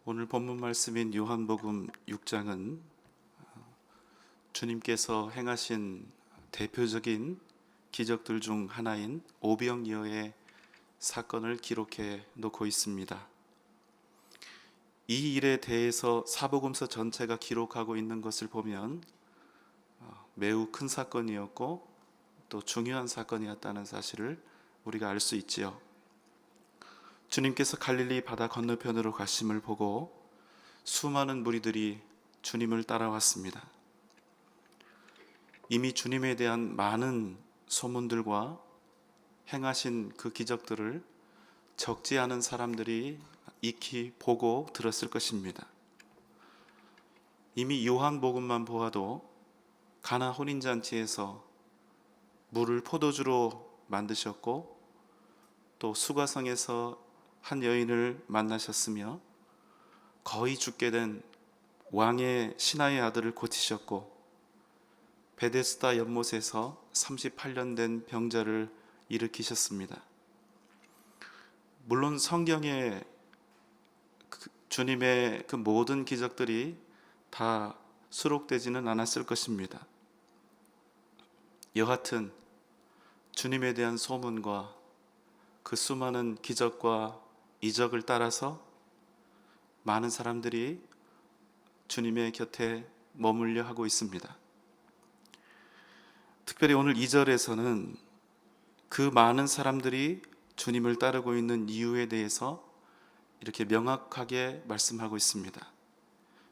오늘 본문 말씀인 요한복음 6장은 주님께서 행하신 대표적인 기적들 중 하나인 오병이어의 사건을 기록해 놓고 있습니다. 이 일에 대해서 사복음서 전체가 기록하고 있는 것을 보면 매우 큰 사건이었고 또 중요한 사건이었다는 사실을 우리가 알 수 있지요. 주님께서 갈릴리 바다 건너편으로 가심을 보고 수많은 무리들이 주님을 따라왔습니다. 이미 주님에 대한 많은 소문들과 행하신 그 기적들을 적지 않은 사람들이 익히 보고 들었을 것입니다. 이미 요한복음만 보아도 가나 혼인잔치에서 물을 포도주로 만드셨고 또 수가성에서 한 여인을 만나셨으며 거의 죽게 된 왕의 신하의 아들을 고치셨고 베데스다 연못에서 38년 된 병자를 일으키셨습니다. 물론 성경에 주님의 그 모든 기적들이 다 수록되지는 않았을 것입니다. 여하튼 주님에 대한 소문과 그 수많은 기적과 이적을 따라서 많은 사람들이 주님의 곁에 머물려 하고 있습니다. 특별히 오늘 2절에서는 그 많은 사람들이 주님을 따르고 있는 이유에 대해서 이렇게 명확하게 말씀하고 있습니다.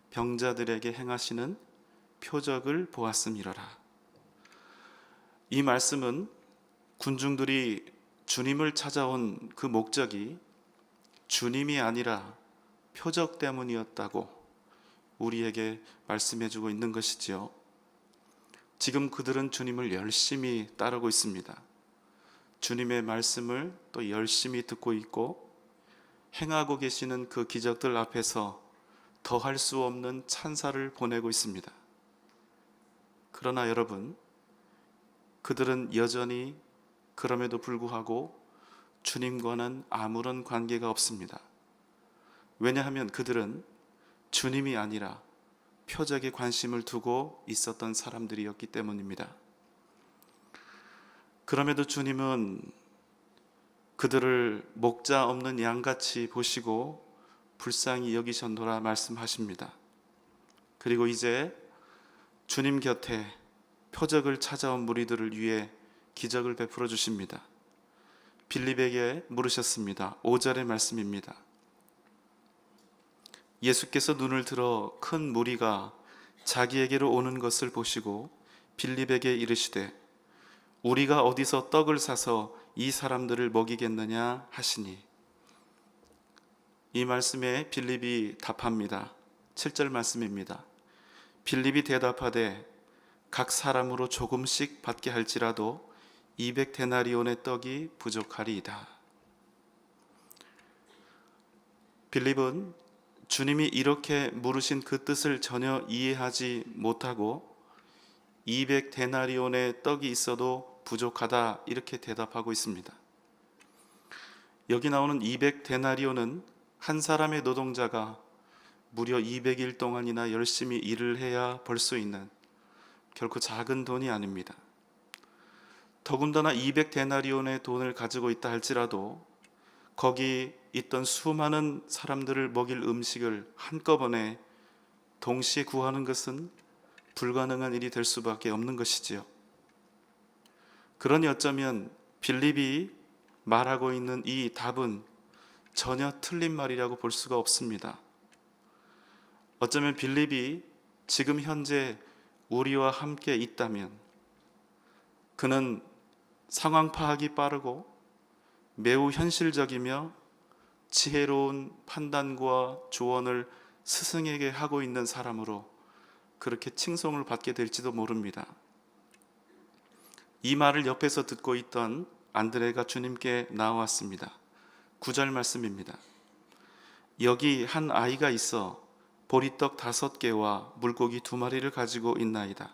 병자들에게 행하시는 표적을 보았음이로라. 이 말씀은 군중들이 주님을 찾아온 그 목적이 주님이 아니라 표적 때문이었다고 우리에게 말씀해주고 있는 것이지요. 지금 그들은 주님을 열심히 따르고 있습니다. 주님의 말씀을 또 열심히 듣고 있고 행하고 계시는 그 기적들 앞에서 더할 수 없는 찬사를 보내고 있습니다. 그러나 여러분, 그들은 여전히 그럼에도 불구하고 주님과는 아무런 관계가 없습니다. 왜냐하면 그들은 주님이 아니라 표적에 관심을 두고 있었던 사람들이었기 때문입니다. 그럼에도 주님은 그들을 목자 없는 양같이 보시고 불쌍히 여기셨노라 말씀하십니다. 그리고 이제 주님 곁에 표적을 찾아온 무리들을 위해 기적을 베풀어 주십니다. 빌립에게 물으셨습니다. 5절의 말씀입니다. 예수께서 눈을 들어 큰 무리가 자기에게로 오는 것을 보시고 빌립에게 이르시되 우리가 어디서 떡을 사서 이 사람들을 먹이겠느냐 하시니, 이 말씀에 빌립이 답합니다. 7절 말씀입니다. 빌립이 대답하되 각 사람으로 조금씩 받게 할지라도 200데나리온의 떡이 부족하리이다. 빌립은 주님이 이렇게 물으신 그 뜻을 전혀 이해하지 못하고 200데나리온의 떡이 있어도 부족하다 이렇게 대답하고 있습니다. 여기 나오는 200데나리온은 한 사람의 노동자가 무려 200일 동안이나 열심히 일을 해야 벌 수 있는 결코 작은 돈이 아닙니다. 더군다나 200데나리온의 돈을 가지고 있다 할지라도 거기 있던 수많은 사람들을 먹일 음식을 한꺼번에 동시에 구하는 것은 불가능한 일이 될 수밖에 없는 것이지요. 그러니 어쩌면 빌립이 말하고 있는 이 답은 전혀 틀린 말이라고 볼 수가 없습니다. 어쩌면 빌립이 지금 현재 우리와 함께 있다면 그는 상황 파악이 빠르고 매우 현실적이며 지혜로운 판단과 조언을 스승에게 하고 있는 사람으로 그렇게 칭송을 받게 될지도 모릅니다. 이 말을 옆에서 듣고 있던 안드레가 주님께 나왔습니다. 9절 말씀입니다. 여기 한 아이가 있어 보리떡 5개와 물고기 2마리를 가지고 있나이다.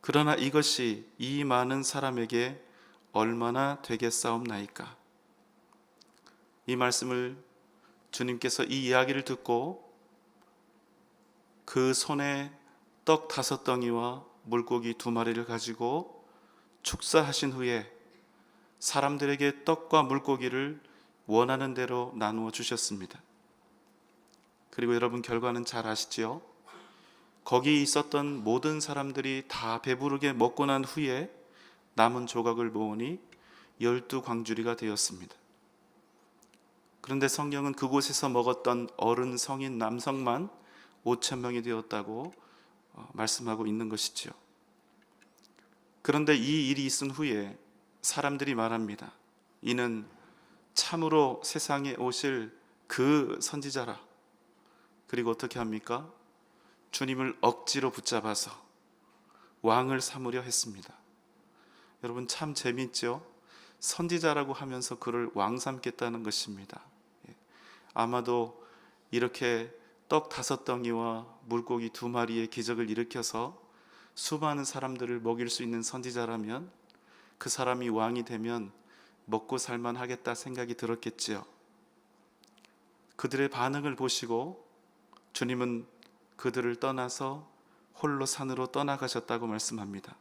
그러나 이것이 이 많은 사람에게 얼마나 되겠사옵나이까. 이 말씀을 주님께서 이 이야기를 듣고 그 손에 떡 5덩이와 물고기 2마리를 가지고 축사하신 후에 사람들에게 떡과 물고기를 원하는 대로 나누어 주셨습니다. 그리고 여러분 결과는 잘 아시지요? 거기 있었던 모든 사람들이 다 배부르게 먹고 난 후에 남은 조각을 모으니 12광주리가 되었습니다. 그런데 성경은 그곳에서 먹었던 어른, 성인, 남성만 5,000명이 되었다고 말씀하고 있는 것이죠. 그런데 이 일이 있은 후에 사람들이 말합니다. 이는 참으로 세상에 오실 그 선지자라. 그리고 어떻게 합니까? 주님을 억지로 붙잡아서 왕을 삼으려 했습니다. 여러분 참 재미있죠? 선지자라고 하면서 그를 왕 삼겠다는 것입니다. 아마도 이렇게 떡 5덩이와 물고기 2마리의 기적을 일으켜서 수많은 사람들을 먹일 수 있는 선지자라면 그 사람이 왕이 되면 먹고 살만 하겠다 생각이 들었겠지요. 그들의 반응을 보시고 주님은 그들을 떠나서 홀로 산으로 떠나가셨다고 말씀합니다.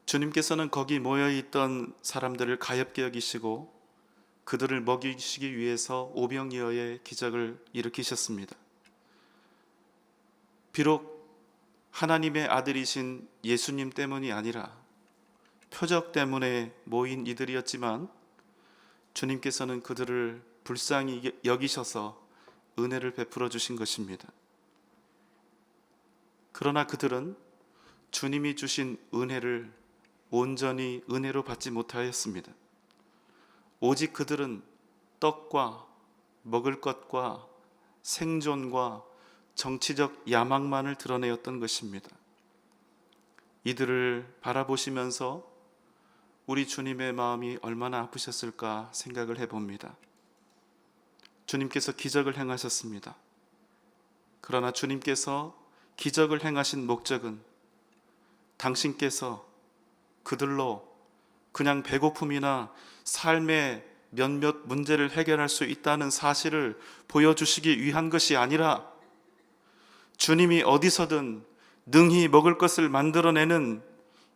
주님께서는 거기 모여있던 사람들을 가엾게 여기시고 그들을 먹이시기 위해서 오병이어의 기적을 일으키셨습니다. 비록 하나님의 아들이신 예수님 때문이 아니라 표적 때문에 모인 이들이었지만 주님께서는 그들을 불쌍히 여기셔서 은혜를 베풀어 주신 것입니다. 그러나 그들은 주님이 주신 은혜를 온전히 은혜로 받지 못하였습니다. 오직 그들은 떡과 먹을 것과 생존과 정치적 야망만을 드러내었던 것입니다. 이들을 바라보시면서 우리 주님의 마음이 얼마나 아프셨을까 생각을 해봅니다. 주님께서 기적을 행하셨습니다. 그러나 주님께서 기적을 행하신 목적은 당신께서 그들로 그냥 배고픔이나 삶의 몇몇 문제를 해결할 수 있다는 사실을 보여주시기 위한 것이 아니라 주님이 어디서든 능히 먹을 것을 만들어내는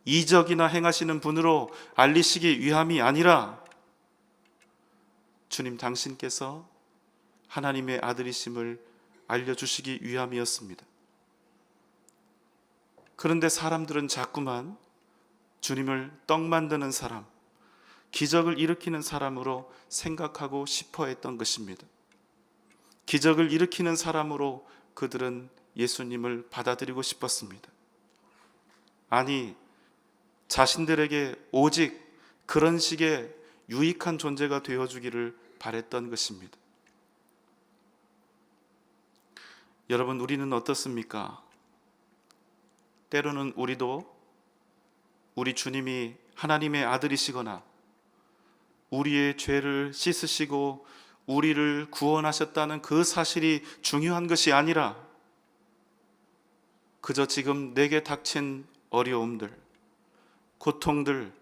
이적이나 행하시는 분으로 알리시기 위함이 아니라 주님 당신께서 하나님의 아들이심을 알려주시기 위함이었습니다. 그런데 사람들은 자꾸만 주님을 떡 만드는 사람, 기적을 일으키는 사람으로 생각하고 싶어 했던 것입니다. 기적을 일으키는 사람으로 그들은 예수님을 받아들이고 싶었습니다. 아니, 자신들에게 오직 그런 식의 유익한 존재가 되어주기를 바랬던 것입니다. 여러분, 우리는 어떻습니까? 때로는 우리도 우리 주님이 하나님의 아들이시거나 우리의 죄를 씻으시고 우리를 구원하셨다는 그 사실이 중요한 것이 아니라 그저 지금 내게 닥친 어려움들, 고통들,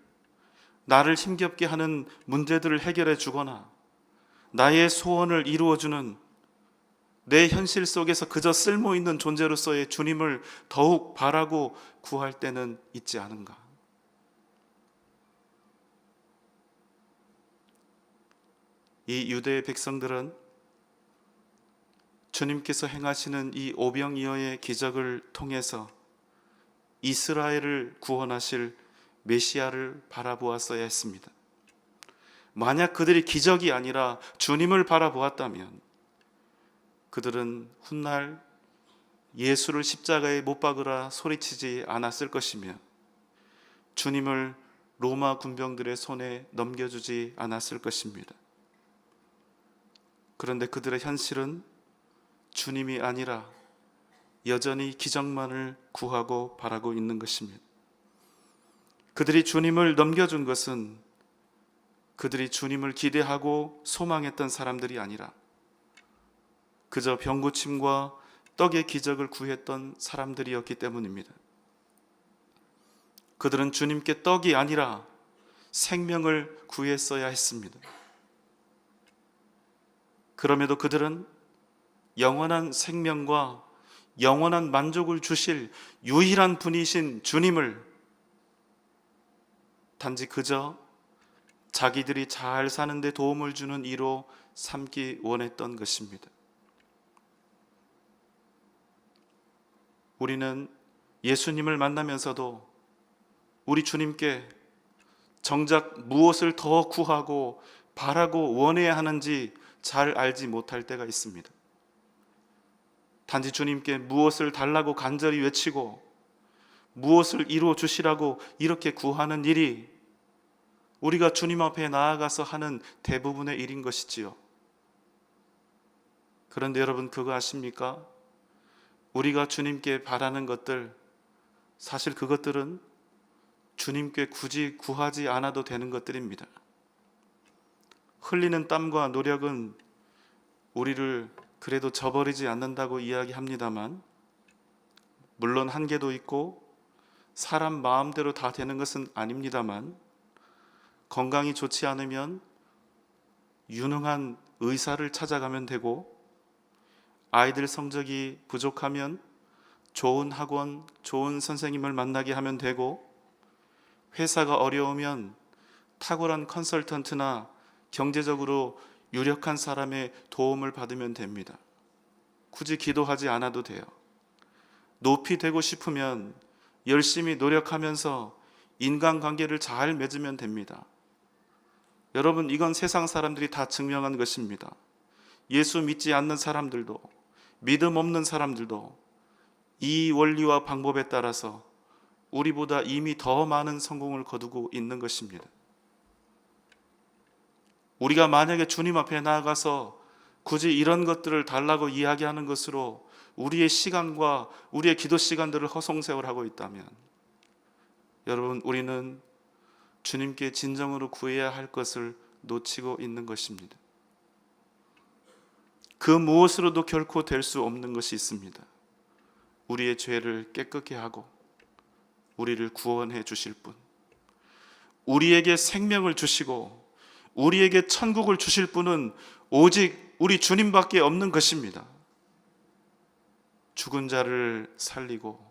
나를 힘겹게 하는 문제들을 해결해 주거나 나의 소원을 이루어주는 내 현실 속에서 그저 쓸모있는 존재로서의 주님을 더욱 바라고 구할 때는 있지 않은가? 이 유대의 백성들은 주님께서 행하시는 이 오병이어의 기적을 통해서 이스라엘을 구원하실 메시아를 바라보았어야 했습니다. 만약 그들이 기적이 아니라 주님을 바라보았다면 그들은 훗날 예수를 십자가에 못 박으라 소리치지 않았을 것이며 주님을 로마 군병들의 손에 넘겨주지 않았을 것입니다. 그런데 그들의 현실은 주님이 아니라 여전히 기적만을 구하고 바라고 있는 것입니다. 그들이 주님을 넘겨준 것은 그들이 주님을 기대하고 소망했던 사람들이 아니라 그저 병고침과 떡의 기적을 구했던 사람들이었기 때문입니다. 그들은 주님께 떡이 아니라 생명을 구했어야 했습니다. 그럼에도 그들은 영원한 생명과 영원한 만족을 주실 유일한 분이신 주님을 단지 그저 자기들이 잘 사는 데 도움을 주는 이로 삼기 원했던 것입니다. 우리는 예수님을 만나면서도 우리 주님께 정작 무엇을 더 구하고 바라고 원해야 하는지 잘 알지 못할 때가 있습니다. 단지 주님께 무엇을 달라고 간절히 외치고 무엇을 이루어 주시라고 이렇게 구하는 일이 우리가 주님 앞에 나아가서 하는 대부분의 일인 것이지요. 그런데 여러분 그거 아십니까? 우리가 주님께 바라는 것들, 사실 그것들은 주님께 굳이 구하지 않아도 되는 것들입니다. 흘리는 땀과 노력은 우리를 그래도 저버리지 않는다고 이야기합니다만, 물론 한계도 있고 사람 마음대로 다 되는 것은 아닙니다만, 건강이 좋지 않으면 유능한 의사를 찾아가면 되고, 아이들 성적이 부족하면 좋은 학원, 좋은 선생님을 만나게 하면 되고, 회사가 어려우면 탁월한 컨설턴트나 경제적으로 유력한 사람의 도움을 받으면 됩니다. 굳이 기도하지 않아도 돼요. 높이 되고 싶으면 열심히 노력하면서 인간관계를 잘 맺으면 됩니다. 여러분, 이건 세상 사람들이 다 증명한 것입니다. 예수 믿지 않는 사람들도, 믿음 없는 사람들도 이 원리와 방법에 따라서 우리보다 이미 더 많은 성공을 거두고 있는 것입니다. 우리가 만약에 주님 앞에 나아가서 굳이 이런 것들을 달라고 이야기하는 것으로 우리의 시간과 우리의 기도 시간들을 허송세월하고 있다면, 여러분, 우리는 주님께 진정으로 구해야 할 것을 놓치고 있는 것입니다. 그 무엇으로도 결코 될 수 없는 것이 있습니다. 우리의 죄를 깨끗게 하고 우리를 구원해 주실 분, 우리에게 생명을 주시고 우리에게 천국을 주실 분은 오직 우리 주님밖에 없는 것입니다. 죽은 자를 살리고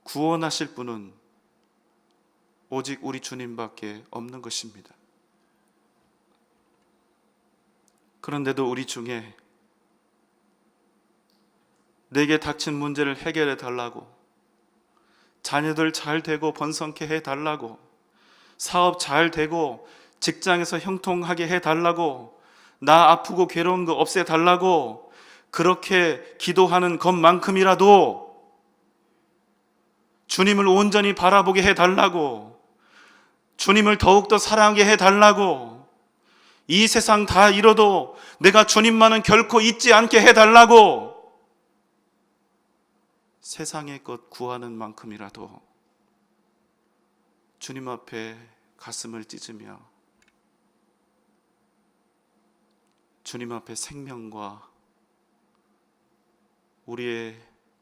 구원하실 분은 오직 우리 주님밖에 없는 것입니다. 그런데도 우리 중에 내게 닥친 문제를 해결해 달라고, 자녀들 잘 되고 번성케 해 달라고, 사업 잘 되고 직장에서 형통하게 해 달라고, 나 아프고 괴로운 거 없애 달라고 그렇게 기도하는 것만큼이라도, 주님을 온전히 바라보게 해 달라고, 주님을 더욱더 사랑하게 해 달라고, 이 세상 다 잃어도 내가 주님만은 결코 잊지 않게 해 달라고 세상의 것 구하는 만큼이라도 주님 앞에 가슴을 찢으며 주님 앞에 생명과 우리의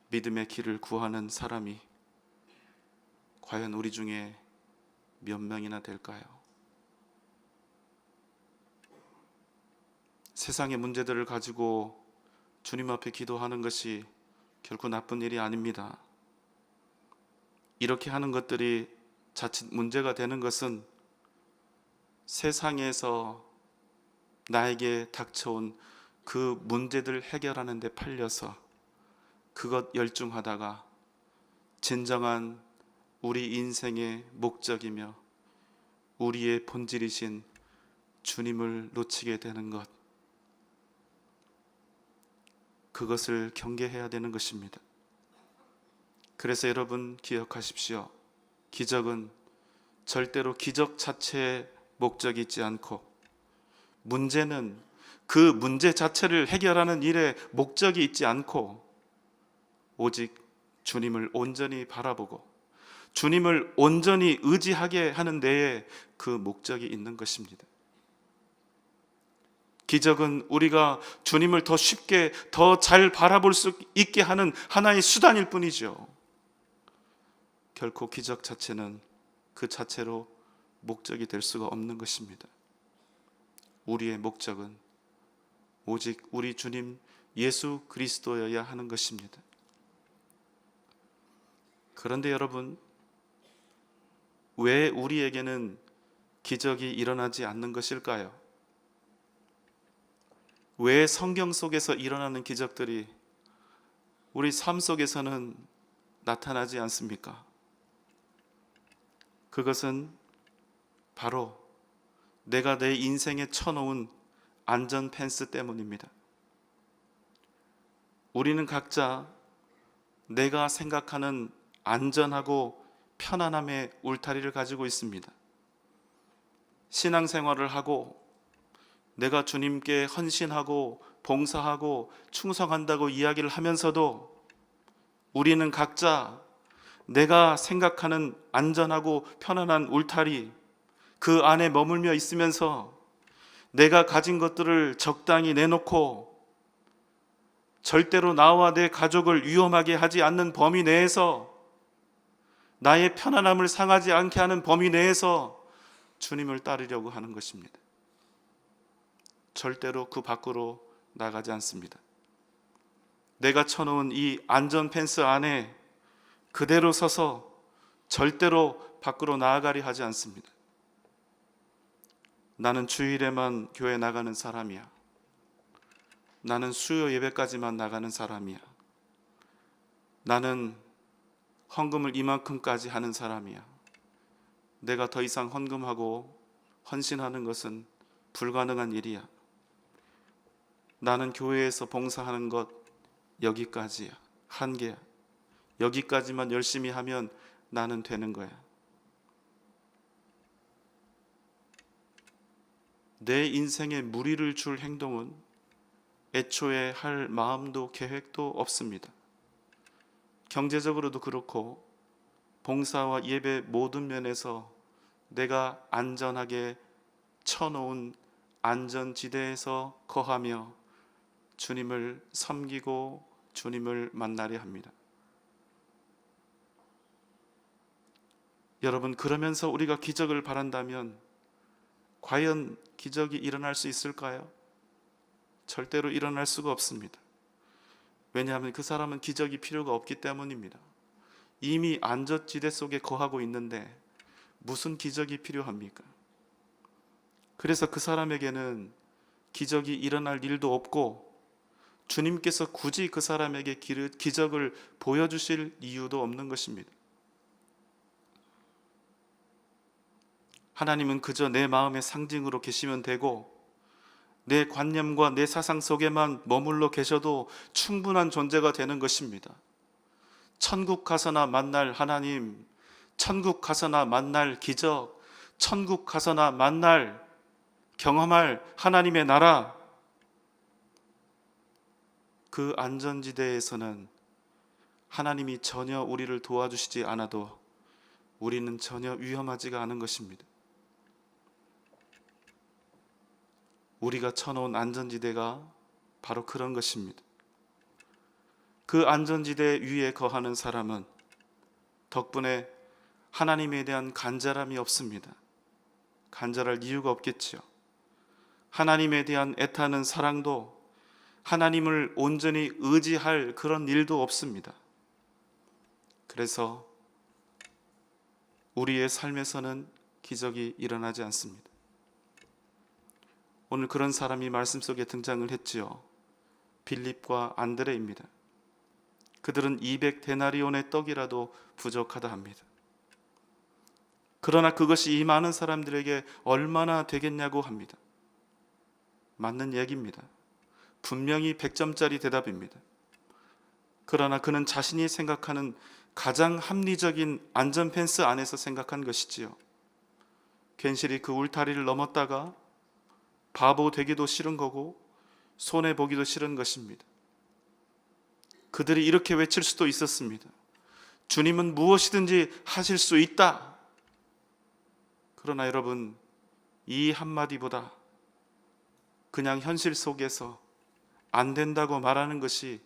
믿음의 길을 구하는 사람이 과연 우리 중에 몇 명이나 될까요? 세상의 문제들을 가지고 주님 앞에 기도하는 것이 결코 나쁜 일이 아닙니다. 이렇게 하는 것들이 자칫 문제가 되는 것은 세상에서 나에게 닥쳐온 그 문제들 해결하는 데 팔려서 그것 열중하다가 진정한 우리 인생의 목적이며 우리의 본질이신 주님을 놓치게 되는 것, 그것을 경계해야 되는 것입니다. 그래서 여러분 기억하십시오. 기적은 절대로 기적 자체에 목적이 있지 않고, 문제는 그 문제 자체를 해결하는 일에 목적이 있지 않고, 오직 주님을 온전히 바라보고 주님을 온전히 의지하게 하는 데에 그 목적이 있는 것입니다. 기적은 우리가 주님을 더 쉽게, 더 잘 바라볼 수 있게 하는 하나의 수단일 뿐이죠. 결코 기적 자체는 그 자체로 목적이 될 수가 없는 것입니다. 우리의 목적은 오직 우리 주님 예수 그리스도여야 하는 것입니다. 그런데 여러분, 왜 우리에게는 기적이 일어나지 않는 것일까요? 왜 성경 속에서 일어나는 기적들이 우리 삶 속에서는 나타나지 않습니까? 그것은 바로 내가 내 인생에 쳐놓은 안전 펜스 때문입니다. 우리는 각자 내가 생각하는 안전하고 편안함의 울타리를 가지고 있습니다. 신앙생활을 하고 내가 주님께 헌신하고 봉사하고 충성한다고 이야기를 하면서도 우리는 각자 내가 생각하는 안전하고 편안한 울타리, 그 안에 머물며 있으면서 내가 가진 것들을 적당히 내놓고 절대로 나와 내 가족을 위험하게 하지 않는 범위 내에서, 나의 편안함을 상하지 않게 하는 범위 내에서 주님을 따르려고 하는 것입니다. 절대로 그 밖으로 나가지 않습니다. 내가 쳐놓은 이 안전 펜스 안에 그대로 서서 절대로 밖으로 나아가려 하지 않습니다. 나는 주일에만 교회 나가는 사람이야. 나는 수요 예배까지만 나가는 사람이야. 나는 헌금을 이만큼까지 하는 사람이야. 내가 더 이상 헌금하고 헌신하는 것은 불가능한 일이야. 나는 교회에서 봉사하는 것 여기까지야. 한계야. 여기까지만 열심히 하면 나는 되는 거야. 내 인생에 무리를 줄 행동은 애초에 할 마음도 계획도 없습니다. 경제적으로도 그렇고 봉사와 예배 모든 면에서 내가 안전하게 쳐놓은 안전지대에서 거하며 주님을 섬기고 주님을 만나려 합니다. 여러분, 그러면서 우리가 기적을 바란다면 과연 기적이 일어날 수 있을까요? 절대로 일어날 수가 없습니다. 왜냐하면 그 사람은 기적이 필요가 없기 때문입니다. 이미 안전지대 속에 거하고 있는데 무슨 기적이 필요합니까? 그래서 그 사람에게는 기적이 일어날 일도 없고 주님께서 굳이 그 사람에게 기적을 보여주실 이유도 없는 것입니다. 하나님은 그저 내 마음의 상징으로 계시면 되고 내 관념과 내 사상 속에만 머물러 계셔도 충분한 존재가 되는 것입니다. 천국 가서나 만날 하나님, 천국 가서나 만날 기적, 천국 가서나 만날 경험할 하나님의 나라, 그 안전지대에서는 하나님이 전혀 우리를 도와주시지 않아도 우리는 전혀 위험하지가 않은 것입니다. 우리가 쳐놓은 안전지대가 바로 그런 것입니다. 그 안전지대 위에 거하는 사람은 덕분에 하나님에 대한 간절함이 없습니다. 간절할 이유가 없겠지요. 하나님에 대한 애타는 사랑도, 하나님을 온전히 의지할 그런 일도 없습니다. 그래서 우리의 삶에서는 기적이 일어나지 않습니다. 오늘 그런 사람이 말씀 속에 등장을 했지요. 빌립과 안드레입니다. 그들은 200데나리온의 떡이라도 부족하다 합니다. 그러나 그것이 이 많은 사람들에게 얼마나 되겠냐고 합니다. 맞는 얘기입니다. 분명히 100점짜리 대답입니다. 그러나 그는 자신이 생각하는 가장 합리적인 안전 펜스 안에서 생각한 것이지요. 괜시리 그 울타리를 넘었다가 바보 되기도 싫은 거고 손해보기도 싫은 것입니다. 그들이 이렇게 외칠 수도 있었습니다. 주님은 무엇이든지 하실 수 있다. 그러나 여러분, 이 한마디보다 그냥 현실 속에서 안 된다고 말하는 것이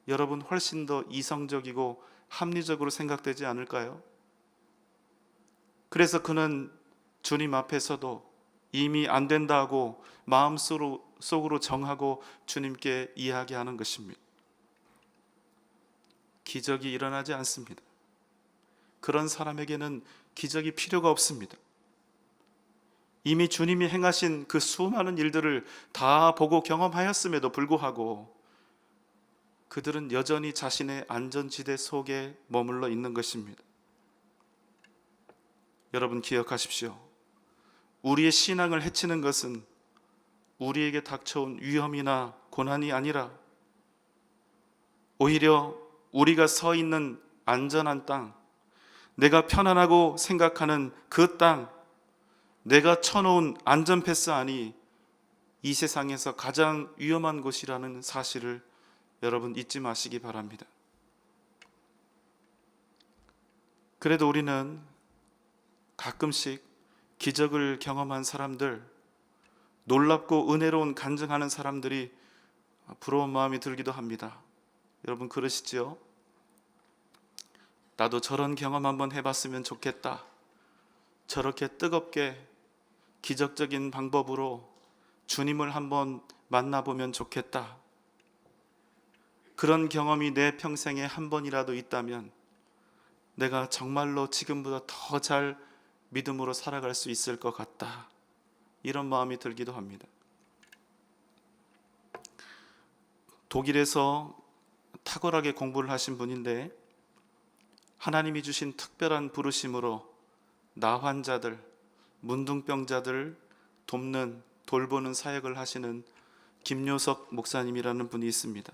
여러분 훨씬 더 이성적이고 합리적으로 생각되지 않을까요? 그래서 그는 주님 앞에서도 이미 안 된다고 마음속으로 속으로 정하고 주님께 이야기하는 것입니다. 기적이 일어나지 않습니다. 그런 사람에게는 기적이 필요가 없습니다. 이미 주님이 행하신 그 수많은 일들을 다 보고 경험하였음에도 불구하고 그들은 여전히 자신의 안전지대 속에 머물러 있는 것입니다. 여러분 기억하십시오. 우리의 신앙을 해치는 것은 우리에게 닥쳐온 위험이나 고난이 아니라 오히려 우리가 서 있는 안전한 땅, 내가 편안하고 생각하는 그 땅, 내가 쳐놓은 안전패스 안이 이 세상에서 가장 위험한 곳이라는 사실을 여러분 잊지 마시기 바랍니다. 그래도 우리는 가끔씩 기적을 경험한 사람들, 놀랍고 은혜로운 간증하는 사람들이 부러운 마음이 들기도 합니다. 여러분 그러시지요? 나도 저런 경험 한번 해봤으면 좋겠다. 저렇게 뜨겁게 기적적인 방법으로 주님을 한번 만나보면 좋겠다. 그런 경험이 내 평생에 한 번이라도 있다면 내가 정말로 지금보다 더 잘 믿음으로 살아갈 수 있을 것 같다. 이런 마음이 들기도 합니다. 독일에서 탁월하게 공부를 하신 분인데 하나님이 주신 특별한 부르심으로 나환자들, 문둥병자들 돕는, 돌보는 사역을 하시는 김요석 목사님이라는 분이 있습니다.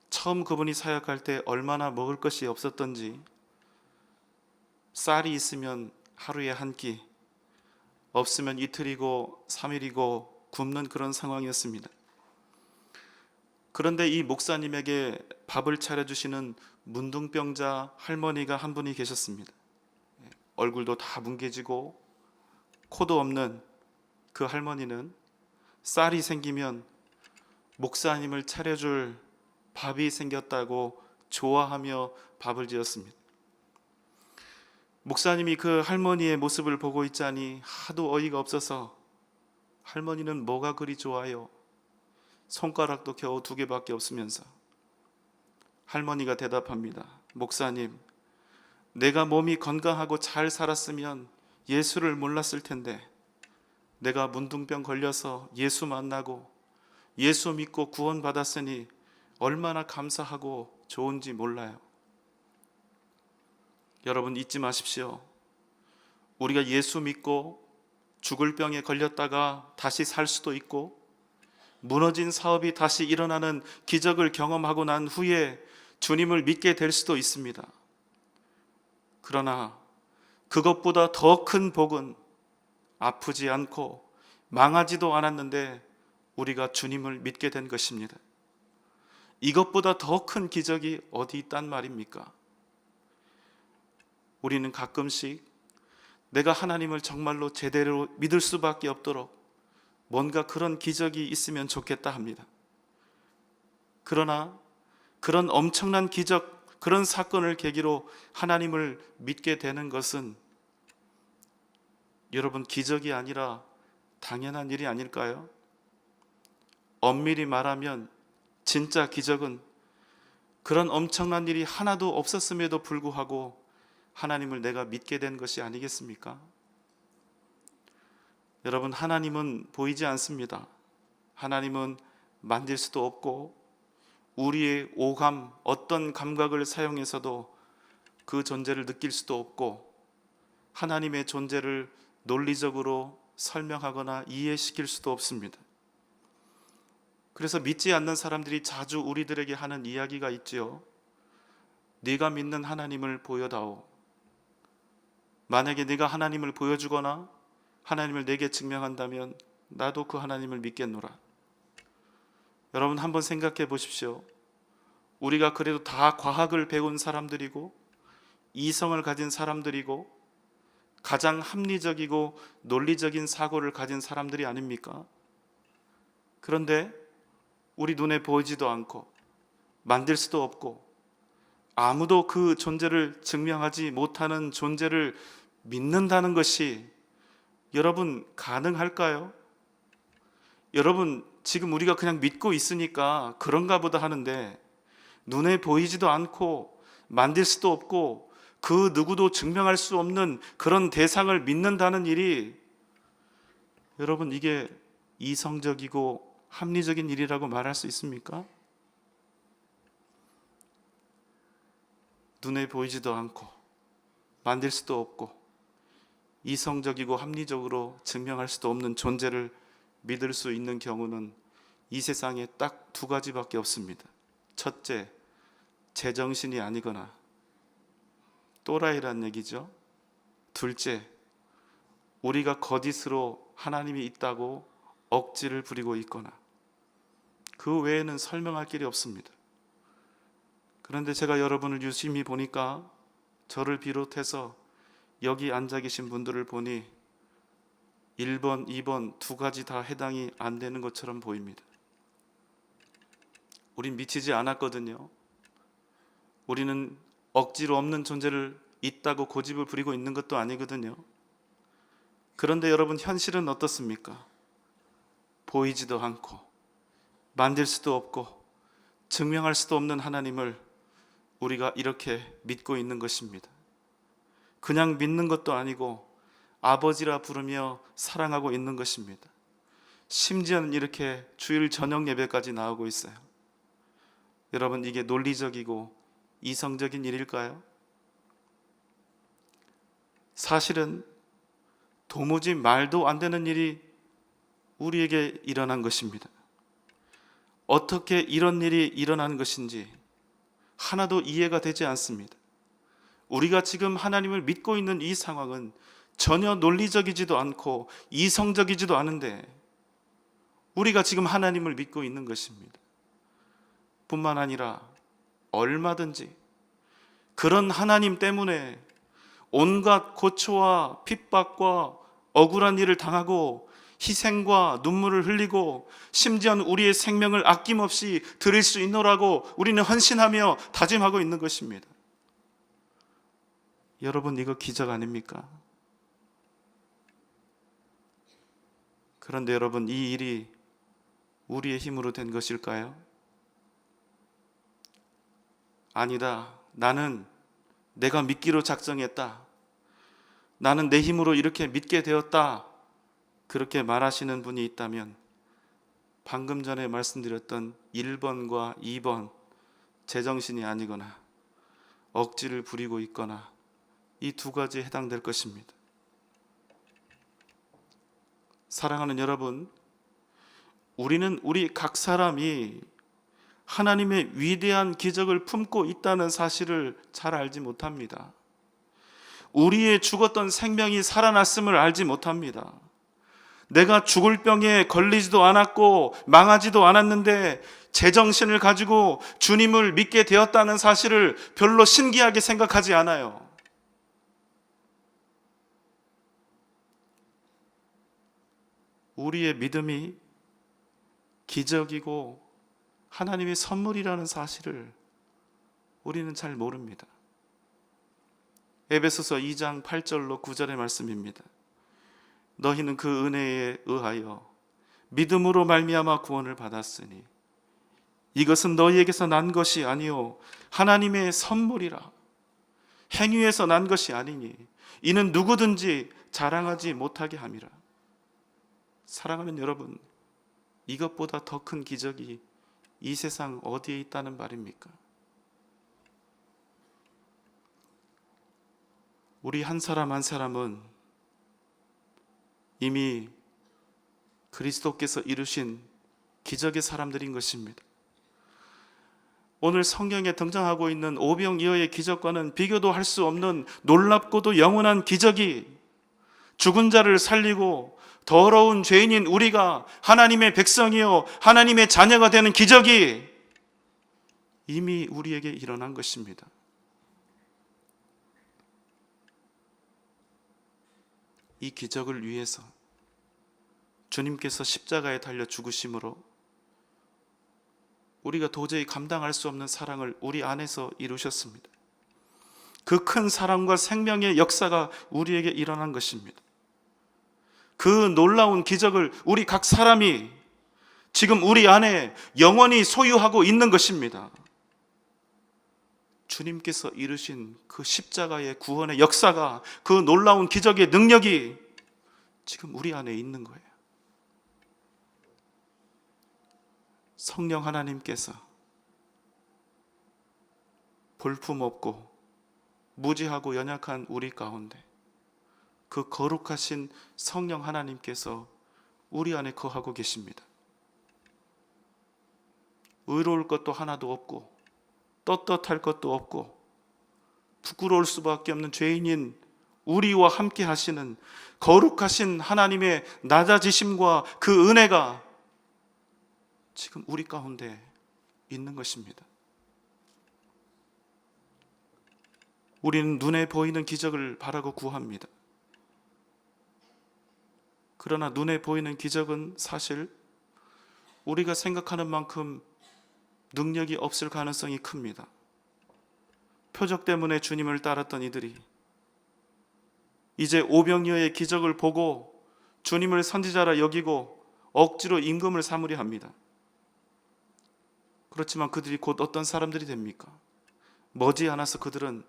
처음 그분이 사역할 때 얼마나 먹을 것이 없었던지 쌀이 있으면 하루에 한 끼, 없으면 이틀이고 3일이고 굶는 그런 상황이었습니다. 그런데 이 목사님에게 밥을 차려주시는 문둥병자 할머니가 한 분이 계셨습니다. 얼굴도 다 뭉개지고 코도 없는 그 할머니는 쌀이 생기면 목사님을 차려줄 밥이 생겼다고 좋아하며 밥을 지었습니다. 목사님이 그 할머니의 모습을 보고 있자니 하도 어이가 없어서 할머니는 뭐가 그리 좋아요? 손가락도 겨우 2개밖에 없으면서 할머니가 대답합니다. 목사님, 내가 몸이 건강하고 잘 살았으면 예수를 몰랐을 텐데 내가 문둥병 걸려서 예수 만나고 예수 믿고 구원받았으니 얼마나 감사하고 좋은지 몰라요. 여러분 잊지 마십시오. 우리가 예수 믿고 죽을 병에 걸렸다가 다시 살 수도 있고 무너진 사업이 다시 일어나는 기적을 경험하고 난 후에 주님을 믿게 될 수도 있습니다. 그러나 그것보다 더 큰 복은 아프지 않고 망하지도 않았는데 우리가 주님을 믿게 된 것입니다. 이것보다 더 큰 기적이 어디 있단 말입니까? 우리는 가끔씩 내가 하나님을 정말로 제대로 믿을 수밖에 없도록 뭔가 그런 기적이 있으면 좋겠다 합니다. 그러나 그런 엄청난 기적, 그런 사건을 계기로 하나님을 믿게 되는 것은 여러분 기적이 아니라 당연한 일이 아닐까요? 엄밀히 말하면 진짜 기적은 그런 엄청난 일이 하나도 없었음에도 불구하고 하나님을 내가 믿게 된 것이 아니겠습니까? 여러분 하나님은 보이지 않습니다. 하나님은 만질 수도 없고 우리의 오감, 어떤 감각을 사용해서도 그 존재를 느낄 수도 없고 하나님의 존재를 논리적으로 설명하거나 이해시킬 수도 없습니다. 그래서 믿지 않는 사람들이 자주 우리들에게 하는 이야기가 있지요. 네가 믿는 하나님을 보여다오. 만약에 네가 하나님을 보여주거나 하나님을 내게 증명한다면 나도 그 하나님을 믿겠노라. 여러분 한번 생각해 보십시오. 우리가 그래도 다 과학을 배운 사람들이고 이성을 가진 사람들이고 가장 합리적이고 논리적인 사고를 가진 사람들이 아닙니까? 그런데 우리 눈에 보이지도 않고 만들 수도 없고 아무도 그 존재를 증명하지 못하는 존재를 믿는다는 것이 여러분 가능할까요? 여러분, 지금 우리가 그냥 믿고 있으니까 그런가 보다 하는데, 눈에 보이지도 않고 만질 수도 없고 그 누구도 증명할 수 없는 그런 대상을 믿는다는 일이, 여러분, 이게 이성적이고 합리적인 일이라고 말할 수 있습니까? 눈에 보이지도 않고 만질 수도 없고 이성적이고 합리적으로 증명할 수도 없는 존재를 믿을 수 있는 경우는 이 세상에 딱 두 가지밖에 없습니다. 첫째, 제정신이 아니거나 또라이란 얘기죠. 둘째, 우리가 거짓으로 하나님이 있다고 억지를 부리고 있거나, 그 외에는 설명할 길이 없습니다. 그런데 제가 여러분을 유심히 보니까 저를 비롯해서 여기 앉아 계신 분들을 보니 1번, 2번 두 가지 다 해당이 안 되는 것처럼 보입니다. 우린 미치지 않았거든요. 우리는 억지로 없는 존재를 있다고 고집을 부리고 있는 것도 아니거든요. 그런데 여러분, 현실은 어떻습니까? 보이지도 않고 만질 수도 없고 증명할 수도 없는 하나님을 우리가 이렇게 믿고 있는 것입니다. 그냥 믿는 것도 아니고 아버지라 부르며 사랑하고 있는 것입니다. 심지어는 이렇게 주일 저녁 예배까지 나오고 있어요. 여러분, 이게 논리적이고 이성적인 일일까요? 사실은 도무지 말도 안 되는 일이 우리에게 일어난 것입니다. 어떻게 이런 일이 일어난 것인지 하나도 이해가 되지 않습니다. 우리가 지금 하나님을 믿고 있는 이 상황은 전혀 논리적이지도 않고 이성적이지도 않은데 우리가 지금 하나님을 믿고 있는 것입니다. 뿐만 아니라 얼마든지 그런 하나님 때문에 온갖 고초와 핍박과 억울한 일을 당하고 희생과 눈물을 흘리고 심지어는 우리의 생명을 아낌없이 드릴 수 있노라고 우리는 헌신하며 다짐하고 있는 것입니다. 여러분, 이거 기적 아닙니까? 그런데 여러분, 이 일이 우리의 힘으로 된 것일까요? 아니다. 나는 내가 믿기로 작정했다. 나는 내 힘으로 이렇게 믿게 되었다. 그렇게 말하시는 분이 있다면 방금 전에 말씀드렸던 1번과 2번, 제정신이 아니거나 억지를 부리고 있거나 이 두 가지에 해당될 것입니다. 사랑하는 여러분, 우리는 우리 각 사람이 하나님의 위대한 기적을 품고 있다는 사실을 잘 알지 못합니다. 우리의 죽었던 생명이 살아났음을 알지 못합니다. 내가 죽을 병에 걸리지도 않았고 망하지도 않았는데 제정신을 가지고 주님을 믿게 되었다는 사실을 별로 신기하게 생각하지 않아요. 우리의 믿음이 기적이고 하나님의 선물이라는 사실을 우리는 잘 모릅니다. 에베소서 2장 8절로 9절의 말씀입니다. 너희는 그 은혜에 의하여 믿음으로 말미암아 구원을 받았으니 이것은 너희에게서 난 것이 아니요 하나님의 선물이라. 행위에서 난 것이 아니니 이는 누구든지 자랑하지 못하게 함이라. 사랑하는 여러분, 이것보다 더 큰 기적이 이 세상 어디에 있다는 말입니까? 우리 한 사람 한 사람은 이미 그리스도께서 이루신 기적의 사람들인 것입니다. 오늘 성경에 등장하고 있는 오병이어의 기적과는 비교도 할 수 없는 놀랍고도 영원한 기적이, 죽은 자를 살리고 더러운 죄인인 우리가 하나님의 백성이요 하나님의 자녀가 되는 기적이 이미 우리에게 일어난 것입니다. 이 기적을 위해서 주님께서 십자가에 달려 죽으심으로 우리가 도저히 감당할 수 없는 사랑을 우리 안에서 이루셨습니다. 그 큰 사랑과 생명의 역사가 우리에게 일어난 것입니다. 그 놀라운 기적을 우리 각 사람이 지금 우리 안에 영원히 소유하고 있는 것입니다. 주님께서 이루신 그 십자가의 구원의 역사가, 그 놀라운 기적의 능력이 지금 우리 안에 있는 거예요. 성령 하나님께서 볼품없고 무지하고 연약한 우리 가운데 그 거룩하신 성령 하나님께서 우리 안에 거하고 계십니다. 의로울 것도 하나도 없고 떳떳할 것도 없고 부끄러울 수밖에 없는 죄인인 우리와 함께 하시는 거룩하신 하나님의 낮아지심과 그 은혜가 지금 우리 가운데 있는 것입니다. 우리는 눈에 보이는 기적을 바라고 구합니다. 그러나 눈에 보이는 기적은 사실 우리가 생각하는 만큼 능력이 없을 가능성이 큽니다. 표적 때문에 주님을 따랐던 이들이 이제 오병이어의 기적을 보고 주님을 선지자라 여기고 억지로 임금을 삼으려 합니다. 그렇지만 그들이 곧 어떤 사람들이 됩니까? 머지않아서 그들은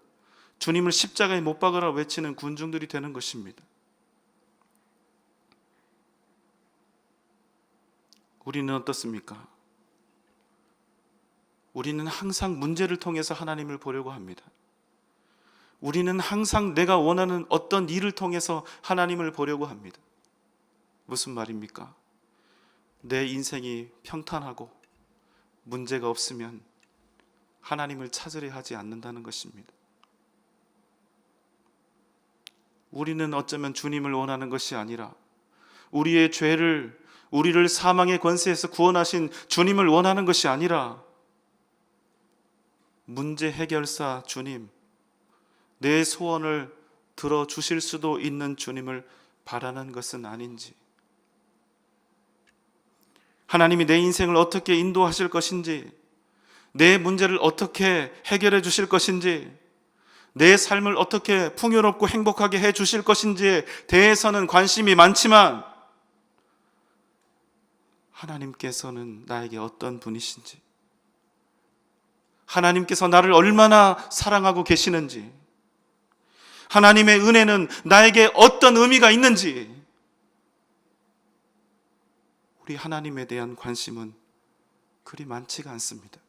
주님을 십자가에 못 박으라 외치는 군중들이 되는 것입니다. 우리는 어떻습니까? 우리는 항상 문제를 통해서 하나님을 보려고 합니다. 우리는 항상 내가 원하는 어떤 일을 통해서 하나님을 보려고 합니다. 무슨 말입니까? 내 인생이 평탄하고 문제가 없으면 하나님을 찾으려 하지 않는다는 것입니다. 우리는 어쩌면 주님을 원하는 것이 아니라 우리의 죄를, 우리를 사망의 권세에서 구원하신 주님을 원하는 것이 아니라 문제 해결사 주님, 내 소원을 들어주실 수도 있는 주님을 바라는 것은 아닌지, 하나님이 내 인생을 어떻게 인도하실 것인지, 내 문제를 어떻게 해결해 주실 것인지, 내 삶을 어떻게 풍요롭고 행복하게 해 주실 것인지에 대해서는 관심이 많지만 하나님께서는 나에게 어떤 분이신지, 하나님께서 나를 얼마나 사랑하고 계시는지, 하나님의 은혜는 나에게 어떤 의미가 있는지, 우리 하나님에 대한 관심은 그리 많지가 않습니다.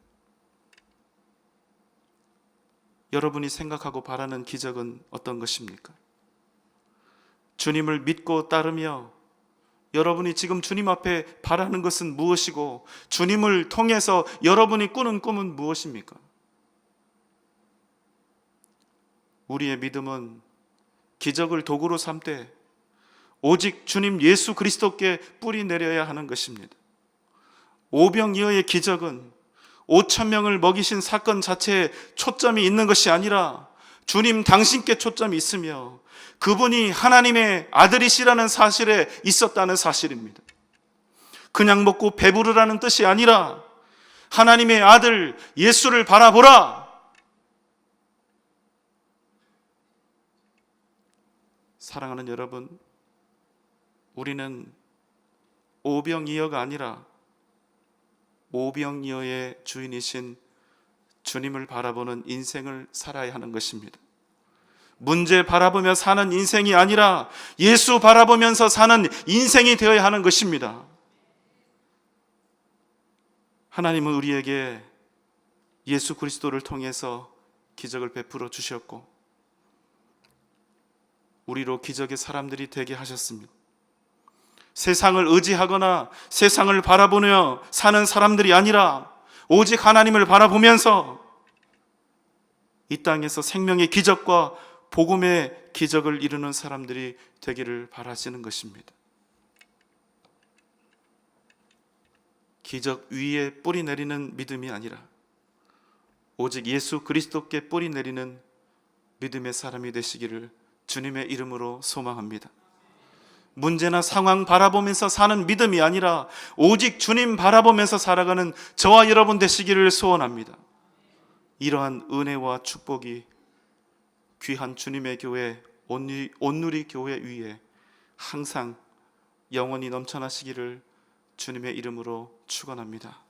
여러분이 생각하고 바라는 기적은 어떤 것입니까? 주님을 믿고 따르며 여러분이 지금 주님 앞에 바라는 것은 무엇이고, 주님을 통해서 여러분이 꾸는 꿈은 무엇입니까? 우리의 믿음은 기적을 도구로 삼되 오직 주님 예수 그리스도께 뿌리 내려야 하는 것입니다. 오병이어의 기적은 5,000명을 먹이신 사건 자체에 초점이 있는 것이 아니라 주님 당신께 초점이 있으며 그분이 하나님의 아들이시라는 사실에 있었다는 사실입니다. 그냥 먹고 배부르라는 뜻이 아니라 하나님의 아들 예수를 바라보라. 사랑하는 여러분, 우리는 오병이어가 아니라 오병이어의 주인이신 주님을 바라보는 인생을 살아야 하는 것입니다. 문제 바라보며 사는 인생이 아니라 예수 바라보면서 사는 인생이 되어야 하는 것입니다. 하나님은 우리에게 예수 그리스도를 통해서 기적을 베풀어 주셨고 우리로 기적의 사람들이 되게 하셨습니다. 세상을 의지하거나 세상을 바라보며 사는 사람들이 아니라 오직 하나님을 바라보면서 이 땅에서 생명의 기적과 복음의 기적을 이루는 사람들이 되기를 바라시는 것입니다. 기적 위에 뿌리 내리는 믿음이 아니라 오직 예수 그리스도께 뿌리 내리는 믿음의 사람이 되시기를 주님의 이름으로 소망합니다. 문제나 상황 바라보면서 사는 믿음이 아니라 오직 주님 바라보면서 살아가는 저와 여러분 되시기를 소원합니다. 이러한 은혜와 축복이 귀한 주님의 교회 온누리 교회 위에 항상 영원히 넘쳐나시기를 주님의 이름으로 축원합니다.